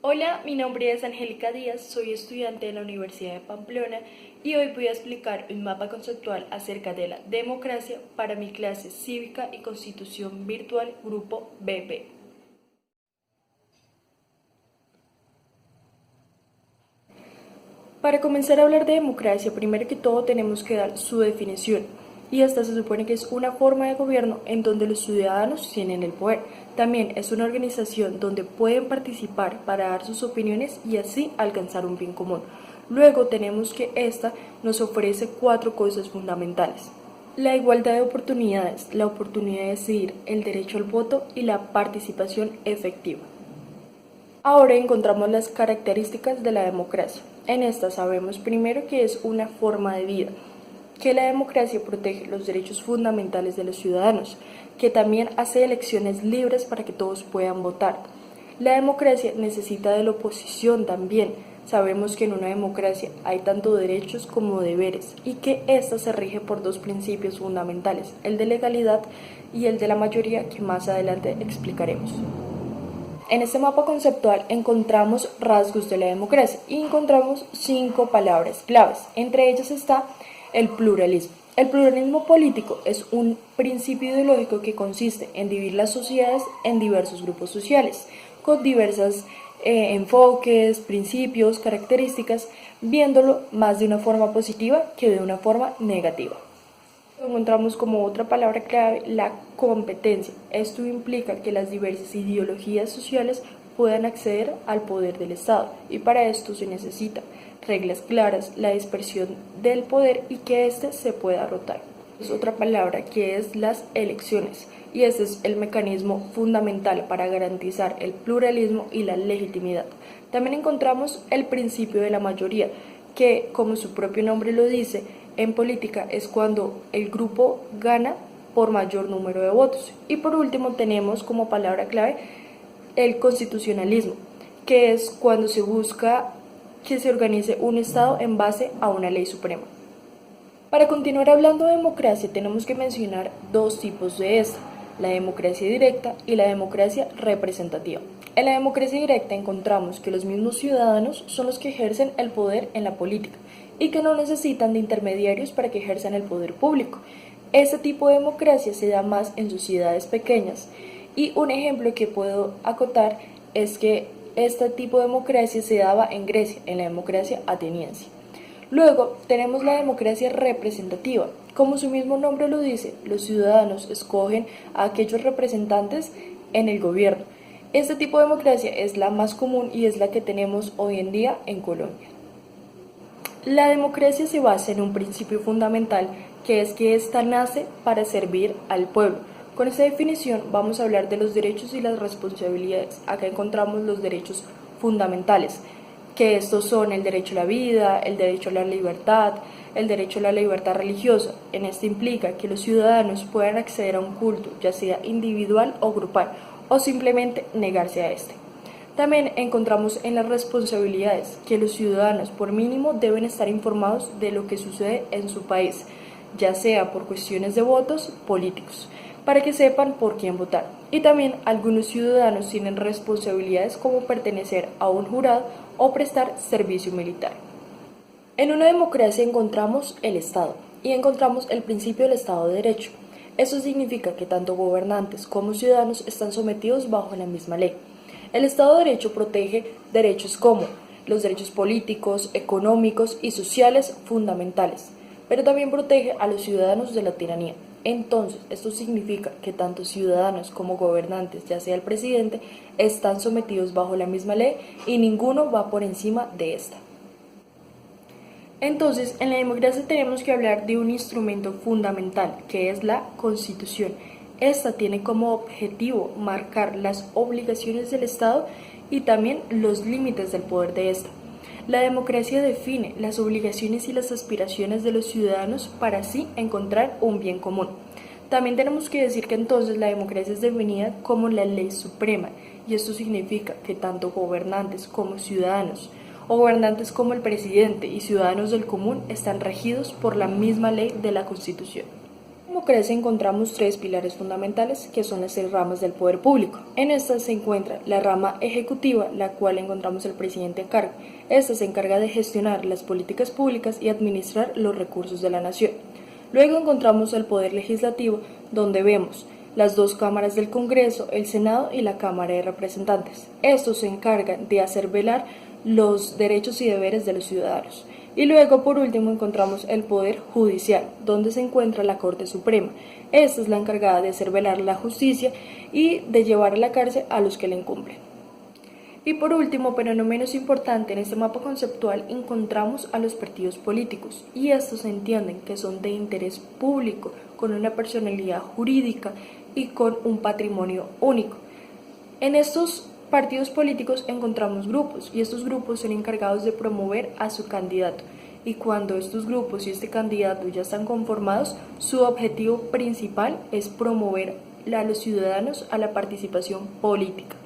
Hola, mi nombre es Angélica Díaz, soy estudiante de la Universidad de Pamplona y hoy voy a explicar un mapa conceptual acerca de la democracia para mi clase Cívica y Constitución Virtual Grupo BP. Para comenzar a hablar de democracia, primero que todo tenemos que dar su definición, y esta se supone que es una forma de gobierno en donde los ciudadanos tienen el poder. También es una organización donde pueden participar para dar sus opiniones y así alcanzar un bien común. Luego tenemos que esta nos ofrece cuatro cosas fundamentales: la igualdad de oportunidades, la oportunidad de decidir, el derecho al voto y la participación efectiva. Ahora encontramos las características de la democracia. En esta sabemos primero que es una forma de vida, que la democracia protege los derechos fundamentales de los ciudadanos, que también hace elecciones libres para que todos puedan votar. La democracia necesita de la oposición también. Sabemos que en una democracia hay tanto derechos como deberes y que ésta se rige por dos principios fundamentales, el de legalidad y el de la mayoría, que más adelante explicaremos. En este mapa conceptual encontramos rasgos de la democracia y encontramos 5 palabras claves. Entre ellas está el pluralismo. El pluralismo político es un principio ideológico que consiste en dividir las sociedades en diversos grupos sociales, con diversos enfoques, principios, características, viéndolo más de una forma positiva que de una forma negativa. Encontramos como otra palabra clave la competencia. Esto implica que las diversas ideologías sociales puedan acceder al poder del Estado, y para esto se necesita reglas claras, la dispersión del poder y que éste se pueda rotar. Es otra palabra que es las elecciones, y este es el mecanismo fundamental para garantizar el pluralismo y la legitimidad. También encontramos el principio de la mayoría, que, como su propio nombre lo dice, en política es cuando el grupo gana por mayor número de votos. Y por último tenemos como palabra clave el constitucionalismo, que es cuando se busca que se organice un Estado en base a una ley suprema. Para continuar hablando de democracia tenemos que mencionar dos tipos de esta: la democracia directa y la democracia representativa. En la democracia directa encontramos que los mismos ciudadanos son los que ejercen el poder en la política y que no necesitan de intermediarios para que ejerzan el poder público. Este tipo de democracia se da más en sociedades pequeñas, y un ejemplo que puedo acotar es que este tipo de democracia se daba en Grecia, en la democracia ateniense. Luego tenemos la democracia representativa. Como su mismo nombre lo dice, los ciudadanos escogen a aquellos representantes en el gobierno. Este tipo de democracia es la más común y es la que tenemos hoy en día en Colombia. La democracia se basa en un principio fundamental, que es que ésta nace para servir al pueblo. Con esta definición vamos a hablar de los derechos y las responsabilidades. Acá encontramos los derechos fundamentales, que estos son el derecho a la vida, el derecho a la libertad, el derecho a la libertad religiosa. En este implica que los ciudadanos puedan acceder a un culto, ya sea individual o grupal, o simplemente negarse a este. También encontramos en las responsabilidades que los ciudadanos por mínimo deben estar informados de lo que sucede en su país, ya sea por cuestiones de votos políticos, para que sepan por quién votar. Y también algunos ciudadanos tienen responsabilidades como pertenecer a un jurado o prestar servicio militar. En una democracia encontramos el Estado y encontramos el principio del Estado de Derecho. Eso significa que tanto gobernantes como ciudadanos están sometidos bajo la misma ley. El Estado de Derecho protege derechos como los derechos políticos, económicos y sociales fundamentales, pero también protege a los ciudadanos de la tiranía. Entonces, esto significa que tanto ciudadanos como gobernantes, ya sea el presidente, están sometidos bajo la misma ley y ninguno va por encima de esta. Entonces, en la democracia tenemos que hablar de un instrumento fundamental, que es la Constitución. Esta tiene como objetivo marcar las obligaciones del Estado y también los límites del poder de esta. La democracia define las obligaciones y las aspiraciones de los ciudadanos para así encontrar un bien común. También tenemos que decir que entonces la democracia es definida como la ley suprema, y esto significa que tanto gobernantes como ciudadanos, o gobernantes como el presidente y ciudadanos del común, están regidos por la misma ley de la Constitución. democracia encontramos tres pilares fundamentales que son las tres ramas del poder público. En estas se encuentra la rama ejecutiva, la cual encontramos el presidente a cargo. Esta se encarga de gestionar las políticas públicas y administrar los recursos de la nación. Luego encontramos el poder legislativo, donde vemos las dos cámaras del Congreso, el Senado y la Cámara de Representantes. Estos se encargan de hacer velar los derechos y deberes de los ciudadanos. Y luego, por último, encontramos el Poder Judicial, donde se encuentra la Corte Suprema. Esta es la encargada de hacer velar la justicia y de llevar a la cárcel a los que la incumplen. Y por último, pero no menos importante, en este mapa conceptual encontramos a los partidos políticos, y estos se entienden que son de interés público, con una personalidad jurídica y con un patrimonio único. En estos partidos políticos encontramos grupos, y estos grupos son encargados de promover a su candidato. Y cuando estos grupos y este candidato ya están conformados, su objetivo principal es promover a los ciudadanos a la participación política.